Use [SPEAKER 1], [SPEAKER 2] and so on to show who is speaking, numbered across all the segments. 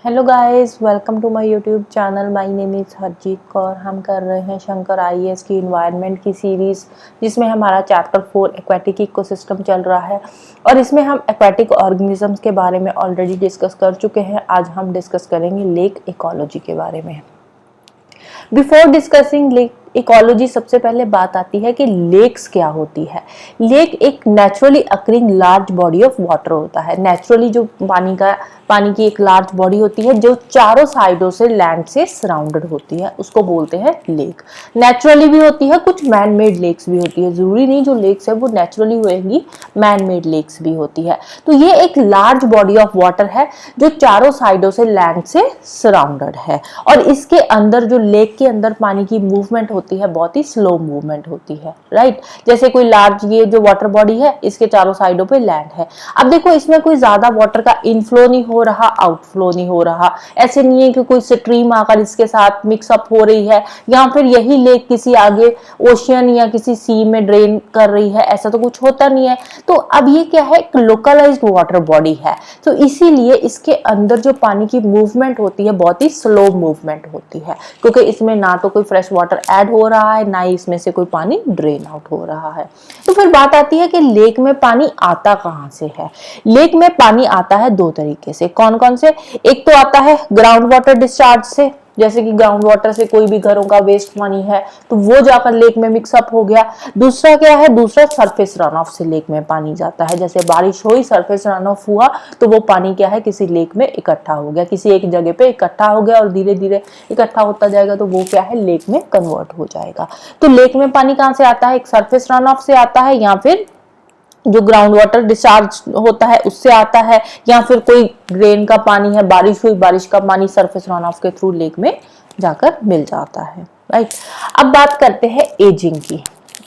[SPEAKER 1] Hello guys, welcome to my YouTube channel. My name is Harjeet Kaur. हम कर रहे हैं शंकर आईएएस की इन्वायरमेंट की सीरीज़, जिसमें हमारा चैप्टर 4 एक्वेटिक इकोसिस्टम चल रहा है और इसमें हम एक्वेटिक ऑर्गेनिजम्स के बारे में ऑलरेडी डिस्कस कर चुके हैं। आज हम डिस्कस करेंगे लेक इकोलॉजी के बारे में। बिफोर डिस्कसिंग लेक इकोलॉजी, सबसे पहले बात आती है कि लेक्स क्या होती है। लेक एक naturally occurring large body of water होता है। नेचुरली जो पानी की एक लार्ज बॉडी होती है जो चारों साइडों से लैंड से सराउंडेड होती है, उसको बोलते हैं लेक। नेचुरली भी होती है, कुछ मैन मेड लेक्स भी होती है। जरूरी नहीं जो लेक्स है वो नेचुरली होएगी, मैन मेड लेक्स भी होती है। तो ये एक लार्ज बॉडी ऑफ वाटर है जो चारों साइडों से लैंड से सराउंडेड है और इसके अंदर जो लेक के अंदर पानी की मूवमेंट होती है बहुत ही स्लो मूवमेंट होती है, राइट। जैसे कोई लार्ज ये जो वाटर बॉडी है, इसके चारों साइडों पे लैंड है। अब देखो इसमें कोई ज्यादा वाटर का इनफ्लो नहीं हो रहा, आउटफ्लो नहीं हो रहा। ऐसे नहीं है कि कोई स्ट्रीम आकर इसके साथ मिक्सअप हो रही है या फिर यही लेक किसी आगे ओशियन या किसी सी में ड्रेन कर रही है, ऐसा तो कुछ होता नहीं है। तो अब ये क्या है, एक लोकलाइज्ड वाटर बॉडी है, तो इसीलिए इसके अंदर जो पानी की मूवमेंट होती है बहुत ही स्लो मूवमेंट होती है, क्योंकि इसमें ना तो कोई फ्रेश वाटर ऐड हो रहा है, ना ही इसमें से कोई पानी ड्रेन आउट हो रहा है। तो फिर बात आती है कि लेक में पानी आता कहां से है। लेक में पानी आता है दो तरीके से। कौन कौन से? एक तो आता है ग्राउंड वाटर डिस्चार्ज से, जैसे कि ग्राउंड वाटर से कोई भी घरों का वेस्ट पानी है तो वो जाकर लेक में मिक्सअप हो गया। दूसरा क्या है, दूसरा सरफेस रन ऑफ से लेक में पानी जाता है। जैसे बारिश हुई, सरफेस रन ऑफ हुआ, तो वो पानी क्या है, किसी लेक में इकट्ठा हो गया, किसी एक जगह पे इकट्ठा हो गया और धीरे धीरे इकट्ठा होता जाएगा तो वो क्या है, लेक में कन्वर्ट हो जाएगा। तो लेक में पानी कहाँ से आता है? एक सरफेस रन ऑफ से आता है, या फिर जो ग्राउंड वाटर डिस्चार्ज होता है उससे आता है, या फिर कोई ड्रेन का पानी है, बारिश हुई, बारिश का पानी सरफेस रन ऑफ के थ्रू लेक में जाकर मिल जाता है, राइट। अब बात करते हैं एजिंग की,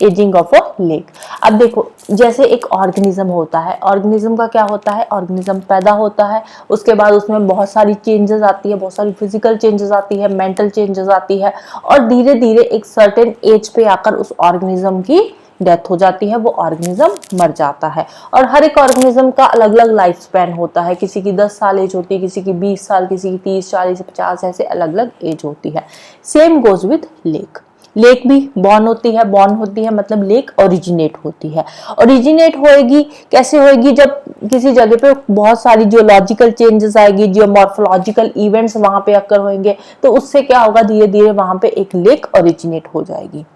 [SPEAKER 1] एजिंग ऑफ अ लेक। अब देखो, जैसे एक ऑर्गेनिज्म होता है, ऑर्गेनिज्म का क्या होता है, ऑर्गेनिज्म पैदा होता है, उसके बाद उसमें बहुत सारी चेंजेस आती है, बहुत सारी फिजिकल चेंजेस आती है, मेंटल चेंजेस आती है और धीरे धीरे एक सर्टेन एज पे आकर उस ऑर्गेनिज्म की डेथ हो जाती है, वो ऑर्गेनिज्म मर जाता है। और हर एक ऑर्गेनिज्म का अलग अलग लाइफ स्पैन होता है, किसी की 10 साल एज होती है, किसी की 20 साल, किसी की 30, 40, 50, ऐसे अलग अलग एज होती है। Same goes with lake. Lake भी बॉर्न होती है मतलब लेक ओरिजिनेट होती है। ओरिजिनेट होएगी कैसे होएगी? जब किसी जगह पे बहुत सारी जियोलॉजिकल चेंजेस आएगी, जियोमॉर्फोलॉजिकल इवेंट्स वहां पे अक्कर होंगे, तो उससे क्या होगा, धीरे धीरे वहां पे एक लेक ओरिजिनेट हो जाएगी।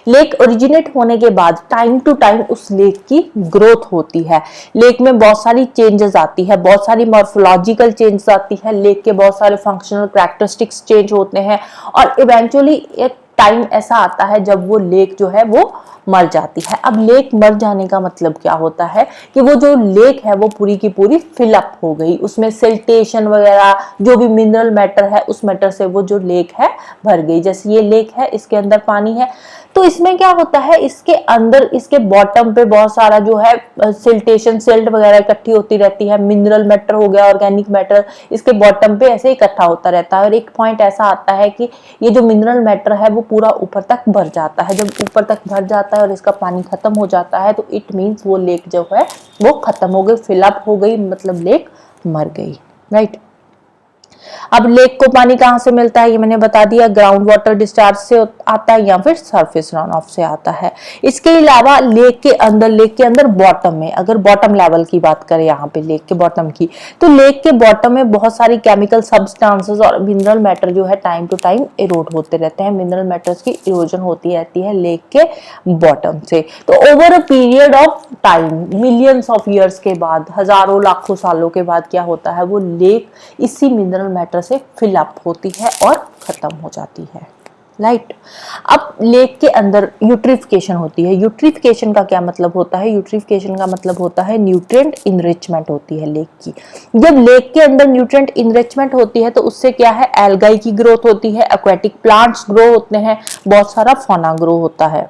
[SPEAKER 1] लेक ओरिजिनेट होने के बाद टाइम टू टाइम उस लेक की ग्रोथ होती है। लेक में बहुत सारी चेंजेस आती है, बहुत सारी मॉर्फोलॉजिकल चेंजेस आती है, लेक के बहुत सारे फंक्शनल कैरेक्टरिस्टिक्स चेंज होते हैं और इवेंचुअली एक टाइम ऐसा आता है जब वो लेक जो है वो मर जाती है। अब लेक मर जाने का मतलब क्या होता है कि वो जो लेक है वो पूरी की पूरी फिलअप हो गई, उसमें सिल्टेशन वगैरह जो भी मिनरल मैटर है उस मैटर से वो जो लेक है भर गई। जैसे ये लेक है, इसके अंदर पानी है, तो इसमें क्या होता है, इसके अंदर इसके बॉटम पे बहुत सारा जो है सिल्टेशन, सिल्ट वगैरह इकट्ठी होती रहती है, मिनरल मैटर हो गया, ऑर्गेनिक मैटर इसके बॉटम पे ऐसे इकट्ठा होता रहता है और एक पॉइंट ऐसा आता है कि ये जो मिनरल मैटर है वो पूरा ऊपर तक भर जाता है। जब ऊपर तक भर जाता है और इसका पानी खत्म हो जाता है तो इट मीन्स वो लेक जो है वो खत्म हो गई, फिलअप हो गई, मतलब लेक मर गई, राइट। अब लेक को पानी कहां से मिलता है ये मैंने बता दिया, ग्राउंड वाटर डिस्चार्ज से आता है या फिर सरफेस रन ऑफ से आता है। इसके अलावा लेक के अंदर बॉटम में, अगर बॉटम लेवल की बात करें यहाँ पे लेक के बॉटम की, तो लेक के बॉटम में बहुत सारी केमिकल सब्सटेंसेस और मिनरल मैटर जो है टाइम टू टाइम इरोड होते रहते हैं। मिनरल मैटर्स की इरोजन होती रहती है लेक के बॉटम से। तो over a period of time, millions of years के बाद, हजारों लाखों सालों के बाद क्या होता है, वो लेक इसी मिनरल मैटर से फिल अप होती है और खत्म हो जाती है, राइट। अब लेक के अंदर यूट्रिफिकेशन होती है। यूट्रिफिकेशन का क्या मतलब होता है? यूट्रिफिकेशन का मतलब होता है न्यूट्रिएंट इनरिचमेंट होती है लेक की। जब लेक के अंदर न्यूट्रिएंट इनरिचमेंट होती है तो उससे क्या है, एल्गाई की ग्रोथ होती है, एक्वेटिक प्लांट्स ग्रो होते हैं, बहुत सारा फौना ग्रो होता है,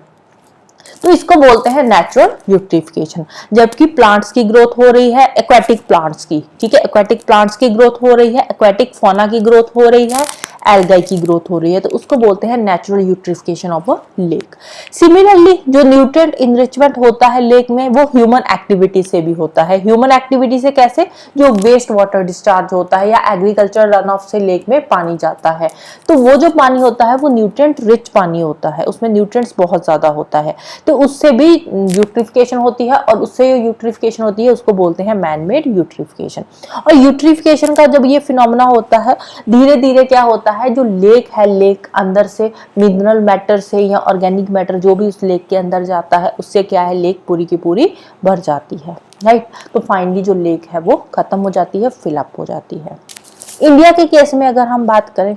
[SPEAKER 1] तो इसको बोलते हैं नेचुरल यूट्रिफिकेशन। जबकि प्लांट्स की ग्रोथ हो रही है, एक्वेटिक प्लांट्स की, ठीक है, एक्वेटिक प्लांट्स की ग्रोथ हो रही है, एक्वेटिक फौना की ग्रोथ हो रही है, एल्गाई की ग्रोथ हो रही है, तो उसको बोलते हैं natural eutrophication of a lake. Similarly जो न्यूट्रिएंट इनरिचमेंट होता है लेक में, वो ह्यूमन एक्टिविटी से भी होता है। ह्यूमन एक्टिविटी से कैसे? जो वेस्ट वाटर डिस्चार्ज होता है या एग्रीकल्चर रन ऑफ से लेक में पानी जाता है, तो वो जो पानी होता है वो न्यूट्रिएंट रिच पानी होता है, उसमें न्यूट्रिएंट्स बहुत ज्यादा होता है, तो उससे भी यूट्रिफिकेशन होती है, और उससे जो यूट्रिफिकेशन होती है उसको बोलते हैं मैन मेड यूट्रिफिकेशन। और यूट्रिफिकेशन का जब ये फिनोमेना होता है, धीरे धीरे क्या होता है, जो लेक है, लेक अंदर से मिनरल मैटर से या ऑर्गेनिक मैटर जो भी उस लेक के अंदर जाता है, उससे क्या है, लेक पूरी की पूरी भर जाती है, राइट। तो फाइनली जो लेक है वो खत्म हो जाती है, फिलअप हो जाती है। इंडिया के केस में अगर हम बात करें,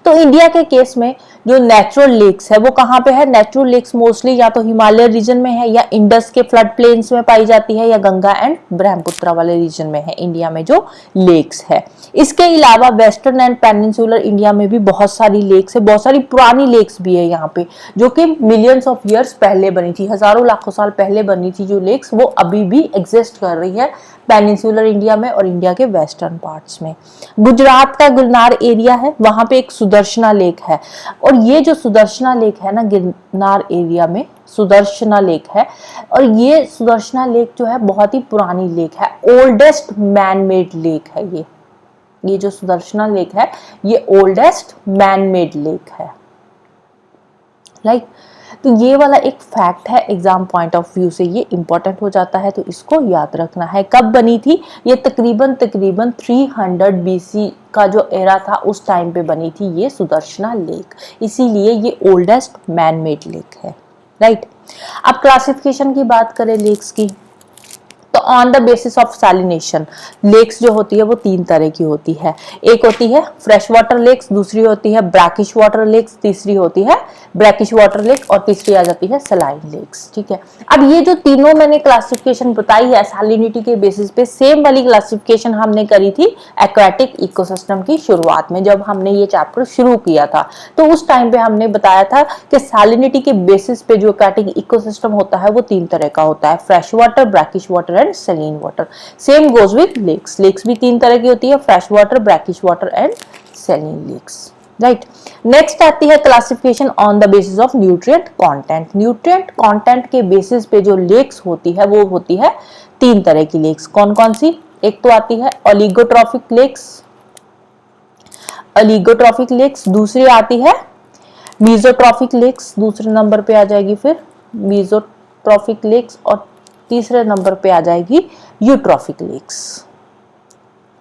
[SPEAKER 1] तो इंडिया के केस में जो नेचुरल लेक्स है वो कहाँ पे है? नेचुरल लेक्स मोस्टली या तो हिमालय रीजन में है, या इंडस के फ्लड प्लेन्स में पाई जाती है, या गंगा एंड ब्रह्मपुत्र वाले रीजन में है इंडिया में जो लेक्स है। इसके अलावा वेस्टर्न एंड पेनिनसुलर इंडिया में भी बहुत सारी लेक्स है, बहुत सारी पुरानी लेक्स भी है यहाँ पे, जो कि मिलियंस ऑफ ईयर्स पहले बनी थी, हजारों लाखों साल पहले बनी थी जो लेक्स, वो अभी भी एग्जिस्ट कर रही है पेनिनसुलर इंडिया में और इंडिया के वेस्टर्न पार्ट्स में। गुजरात का गिरनार एरिया है, वहां पे एक सुदर्शना लेक है, और ये जो सुदर्शना लेक है ना, गिरनार एरिया में सुदर्शना लेक है, और ये सुदर्शना लेक जो है बहुत ही पुरानी लेक है, ओल्डेस्ट मैन मेड लेक है ये जो सुदर्शना लेक है ये ओल्डेस्ट मैन मेड लेक है, राइट। तो ये वाला एक फैक्ट है, एग्जाम पॉइंट ऑफ व्यू से ये इंपॉर्टेंट हो जाता है, तो इसको याद रखना है। कब बनी थी ये? तकरीबन 300 बीसी का जो एरा था उस टाइम पे बनी थी ये सुदर्शना लेक, इसीलिए ये ओल्डेस्ट मैन मेड लेक है, राइट। अब क्लासिफिकेशन की बात करें लेक्स की, तो on the basis of salination lakes जो होती है वो 3 तरह की होती है। एक होती है फ्रेश वाटर लेक्स, दूसरी होती है ब्रैकिश वाटर लेक्स, तीसरी होती है ब्रैकिश वाटर लेक, और तीसरी आ जाती है सलाइन लेक्स, ठीक है। अब ये जो तीनों मैंने क्लासिफिकेशन बताई है सैलिनिटी के बेसिस पे, सेम वाली क्लासिफिकेशन हमने करी थी एक्वाटिक इकोसिस्टम की शुरुआत में, जब हमने ये चैप्टर शुरू किया था, तो उस टाइम पे हमने बताया था कि सैलिनिटी के बेसिस पे जो एक्वाटिक इकोसिस्टम होता है वो 3 तरह का होता है, fresh water, brackish water and saline water. Same goes with lakes, lakes भी 3 तरह की होती है, fresh water, brackish water and saline lakes, right. Next आती है classification on the basis of nutrient content. Nutrient content के बेसिस पे जो लेक्स होती है वो होती है 3 तरह की लेक्स। कौन कौन सी? एक तो आती है ओलिगोट्रॉफिक लेक्स, ओलिगोट्रॉफिक लेक्स, दूसरी आती है मीजोट्रॉफिक लेक्स, दूसरे नंबर पे आ जाएगी फिर मीजोट्रॉफिक लेक्स, और तीसरे नंबर पे आ जाएगी यूट्रॉफिक लेक्स,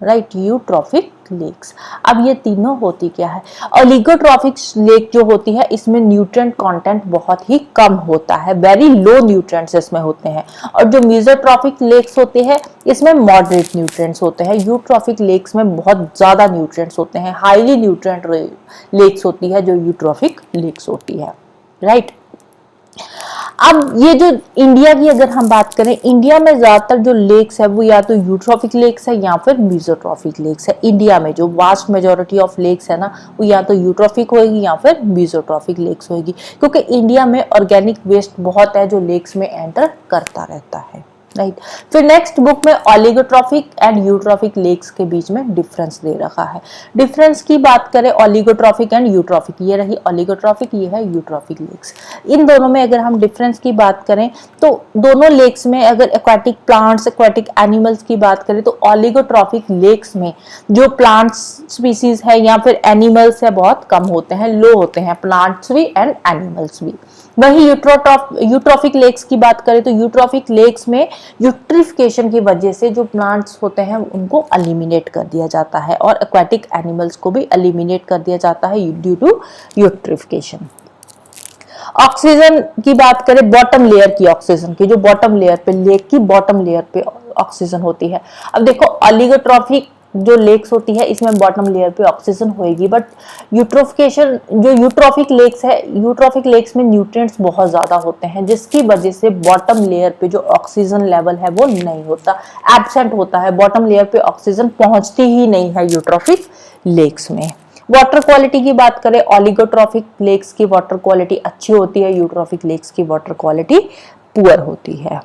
[SPEAKER 1] राइट, यूट्रॉफिक लेक्स। अब ये तीनों होती क्या है? ओलिगोट्रॉफिक लेक जो होती है इसमें न्यूट्रिएंट कंटेंट बहुत ही कम होता है, वेरी लो न्यूट्रिएंट्स इसमें होते हैं, और जो मीजोट्रॉफिक लेक्स होते हैं इसमें मॉडरेट न्यूट्रिएंट्स होते हैं। यूट्रॉफिक लेक्स में बहुत ज्यादा न्यूट्रिएंट्स होते हैं, हाईली न्यूट्रिएंट लेक्स होती है जो यूट्रॉफिक लेक्स होती है, राइट। अब ये जो इंडिया की अगर हम बात करें, इंडिया में ज्यादातर जो लेक्स है वो या तो यूट्रॉफिक लेक्स है या फिर मीजोट्रॉफिक लेक्स है। इंडिया में जो वास्ट मेजोरिटी ऑफ लेक्स है ना, वो या तो यूट्रॉफिक होगी या फिर मीजोट्रॉफिक लेक्स होगी, क्योंकि इंडिया में ऑर्गेनिक वेस्ट बहुत है जो लेक्स में एंटर करता रहता है, राइट। फिर नेक्स्ट बुक में ओलिगोट्रॉफिक एंड यूट्रॉफिक लेक्स के बीच में डिफरेंस दे रखा है। डिफरेंस की बात करें ओलिगोट्रॉफिक एंड यूट्रॉफिक, ये रही ओलिगोट्रॉफिक, ये है यूट्रॉफिक लेक्स। इन दोनों में अगर हम डिफरेंस की बात करें तो दोनों लेक्स में अगर एक्वाटिक प्लांट्स, एक्वाटिक एनिमल्स की बात करें तो ओलिगोट्रॉफिक लेक्स में जो प्लांट्स स्पीसीज है या फिर एनिमल्स है बहुत कम होते हैं, लो होते हैं, प्लांट्स भी एंड एनिमल्स भी। वही यूट्रॉफिक लेक्स की बात करें तो यूट्रॉफिक लेक्स में यूट्रिफिकेशन की वजह से जो प्लांट्स होते हैं उनको एलिमिनेट कर दिया जाता है, और एक्वाटिक एनिमल्स को भी एलिमिनेट कर दिया जाता है ड्यू टू यूट्रिफिकेशन। ऑक्सीजन की बात करें, बॉटम लेयर की ऑक्सीजन की, जो बॉटम लेयर पे लेक की बॉटम लेयर पे ऑक्सीजन होती है। अब देखो ओलिगोट्रॉफिक जो लेक्स होती है इसमें बॉटम लेयर पे ऑक्सीजन होएगी, बट यूट्रोफिकेशन जो यूट्रॉफिक लेक्स है, यूट्रॉफिक लेक्स में न्यूट्रिएंट्स बहुत ज्यादा होते हैं, जिसकी वजह से बॉटम लेयर पे जो ऑक्सीजन लेवल है वो नहीं होता, एब्सेंट होता है। बॉटम लेयर पे ऑक्सीजन पहुंचती ही नहीं है यूट्रॉफिक लेक्स में। वाटर क्वालिटी की बात करें, ओलिगोट्रॉफिक लेक्स की वाटर क्वालिटी अच्छी होती है, यूट्रॉफिक लेक्स की वाटर क्वालिटी पुअर होती है,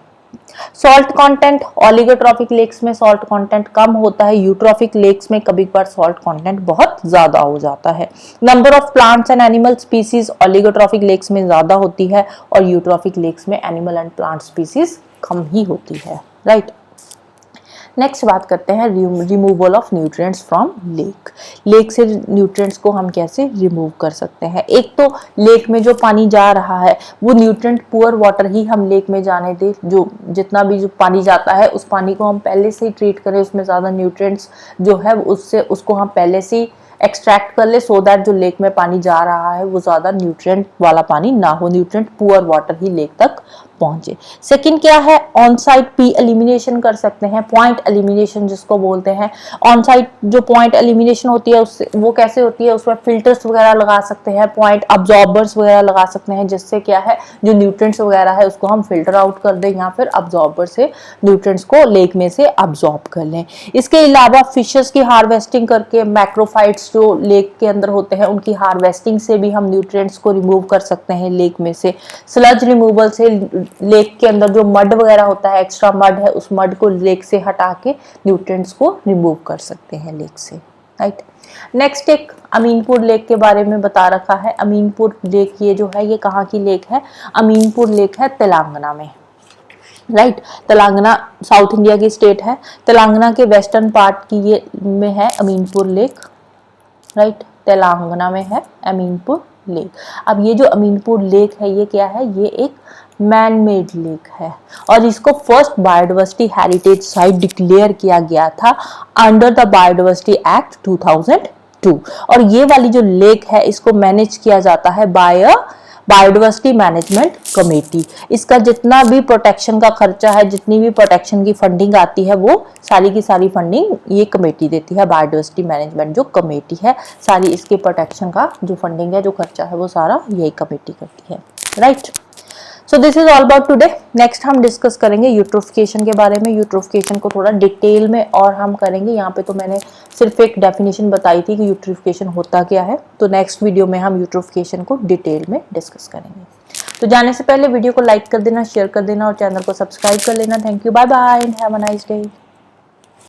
[SPEAKER 1] सॉल्ट कंटेंट, ओलिगोट्रॉफिक लेक्स में सॉल्ट कंटेंट कम होता है, यूट्रॉफिक लेक्स में कभी कभार सॉल्ट कंटेंट बहुत ज्यादा हो जाता है। Number of plants and animal species oligotrophic lakes में ज्यादा होती है और यूट्रॉफिक लेक्स में एनिमल एंड प्लांट स्पीसीज कम ही होती है, राइट। नेक्स्ट बात करते हैं removal of nutrients from lake. Lake से न्यूट्रिएंट्स को हम कैसे रिमूव कर सकते हैं। एक तो लेक में जो पानी जा रहा है वो न्यूट्रिएंट पुअर वाटर ही हम लेक में जाने दें, जो जितना भी जो पानी जाता है उस पानी को हम पहले से ही ट्रीट करें, उसमें ज़्यादा न्यूट्रिएंट्स जो है उससे उसको हम पहले से ही एक्सट्रैक्ट कर ले, सो दैट जो लेक में पानी जा रहा है वो ज़्यादा न्यूट्रिएंट वाला पानी ना हो, न्यूट्रिएंट पुअर वाटर ही लेक तक पहुंचे। सेकंड क्या है, ऑन साइट पी एलिमिनेशन कर सकते हैं, पॉइंट एलिमिनेशन जिसको बोलते हैं। ऑन साइट जो पॉइंट एलिमिनेशन होती है उससे वो कैसे होती है, उसमें फिल्टर्स वगैरह लगा सकते हैं, पॉइंट अब्जॉर्बर्स वगैरह लगा सकते हैं, जिससे क्या है जो न्यूट्रिएंट्स वगैरह है उसको हम फिल्टर आउट कर दें या फिर अब्जॉर्बर से न्यूट्रिएंट्स को लेक में से अब्जॉर्ब कर लें। इसके अलावा फिशेस की हार्वेस्टिंग करके, मैक्रोफाइट्स जो लेक के अंदर होते हैं उनकी हार्वेस्टिंग से भी हम न्यूट्रिएंट्स को रिमूव कर सकते हैं लेक में से। स्लज रिमूवल से लेक के अंदर जो मड वगैरह होता है, एक्स्ट्रा मड है, उस मड को लेक से हटा के न्यूट्रिएंट्स को रिमूव कर सकते हैं लेक से, राइट। नेक्स्ट एक अमीनपुर लेक के बारे में बता रखा है। अमीनपुर लेक ये जो है ये कहाँ की लेक है, अमीनपुर लेक है तेलंगाना में, राइट। तेलंगाना साउथ इंडिया की स्टेट है, तेलंगाना के वेस्टर्न पार्ट की ये में है अमीनपुर लेक, राइट। तेलंगाना में है अमीनपुर लेक। अब ये जो अमीनपुर लेक है ये क्या है, ये एक मैन मेड लेक है और इसको first biodiversity heritage site declare किया गया था अंडर द बायोडाइवर्सिटी एक्ट 2002। और ये वाली जो लेक है इसको मैनेज किया जाता है बाय बायोडाइवर्सिटी मैनेजमेंट कमेटी। इसका जितना भी प्रोटेक्शन का खर्चा है, जितनी भी प्रोटेक्शन की फंडिंग आती है वो सारी की सारी फंडिंग ये कमेटी देती है। बायोडाइवर्सिटी मैनेजमेंट जो कमेटी है सारी इसके प्रोटेक्शन का जो फंडिंग है, जो खर्चा है वो सारा यही कमेटी करती है, right. So this is all about today. Next हम डिस्कस करेंगे यूट्रोफिकेशन के बारे में। यूट्रोफिकेशन को थोड़ा डिटेल में और हम करेंगे। यहाँ पे तो मैंने सिर्फ एक डेफिनेशन बताई थी कि यूट्रोफिकेशन होता क्या है, तो नेक्स्ट वीडियो में हम यूट्रोफिकेशन को डिटेल में डिस्कस करेंगे। तो जाने से पहले वीडियो को लाइक कर देना, शेयर कर देना और चैनल को सब्सक्राइब कर लेना। Thank you, bye bye and have a nice day.